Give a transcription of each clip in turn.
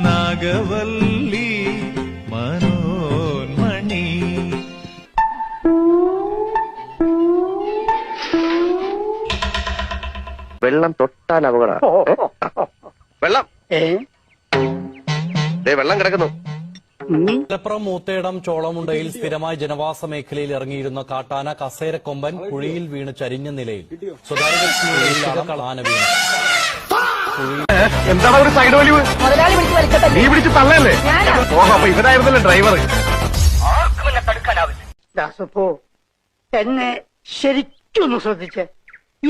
നാഗവല്ലി മനോന്മണി. വെള്ളം തൊട്ടാൽ അപകടം. വെള്ളം വെള്ളം കിടക്കുന്നു. മലപ്പുറം മൂത്തേടം ചോളമുണ്ടയിൽ സ്ഥിരമായി ജനവാസ മേഖലയിൽ ഇറങ്ങിയിരുന്ന കാട്ടാന കസേരക്കൊമ്പൻ കുഴിയിൽ വീണ് ചരിഞ്ഞ നിലയിൽ. സ്വകാര്യ ആന വീണു. എന്താണ് ഒരു സൈഡ് വലിവ്? നീ പിടിച്ച് തള്ളല്ലേ? ഓഹോ, അപ്പൊ ഇവരായിരുന്നല്ലേ ഡ്രൈവർ. ദാസപ്പോ എന്നെ ശരിക്കൊന്ന് ശ്രദ്ധിച്ചേ.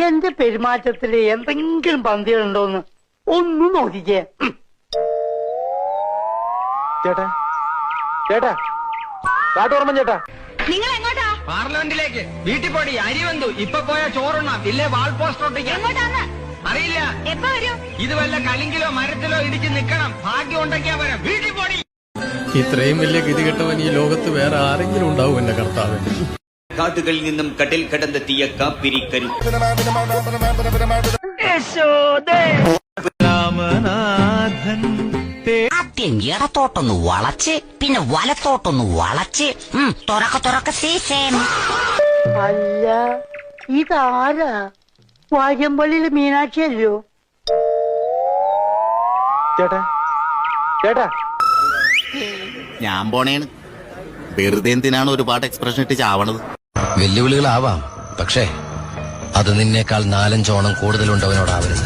എന്റെ പെരുമാറ്റത്തില് എന്തെങ്കിലും പന്തികളുണ്ടോന്ന് ഒന്നും നോക്കിക്കേ. ചേട്ടാ ചേട്ടാ കാട്ടോർമ്മ ചേട്ടാ, നിങ്ങൾ എങ്ങോട്ടാ? പാർലമെന്റിലേക്ക്. വീട്ടിൽ പോടി, അരി വന്നു. ഇപ്പൊ പോയാ ചോറുണ്ണാം, ഇല്ലേ വാൾ പോസ്റ്റർ ഒട്ടിക്കാം. എങ്ങോട്ടാന്ന് അറിയില്ല. എപ്പോ വരും? ഇത് വല്ല കളിങ്കിലോ മരത്തിലോ ഇടിച്ച് നിക്കണം. ഭാഗ്യം ഉണ്ടെങ്കിയാ വരാം. വീട്ടിൽ പോടി. ഇത്രയും വലിയ ഗതികെട്ടവൻ ഈ ലോകത്ത് വേറെ ആരെങ്കിലും ഉണ്ടാവും എന്റെ കർത്താവ്. കാതുകളിൽ നിന്നും കടൽ കടന്നെത്തിയ കാപ്പിരിക്കരു രാമനാഥൻ ആദ്യം ഇടത്തോട്ടൊന്ന് വളച്ച് പിന്നെ വലത്തോട്ടൊന്ന് വളച്ച് തുറക്ക സീസേം. അല്ല, ഇതാരാ? വാര്യമ്പള്ളിയില് മീനാക്ഷി അല്ലയോ? ചേട്ടാ ചേട്ടാ, ഞാൻ പോണേണ്. വെറുതെ എന്തിനാണ് ഒരുപാട് എക്സ്പ്രഷൻ ഇട്ട് ചാവണത്? വെല്ലുവിളികളാവാം, പക്ഷേ അത് നിന്നേക്കാൾ 4-5 ഓണം കൂടുതലുണ്ടവനോടാവരുത്.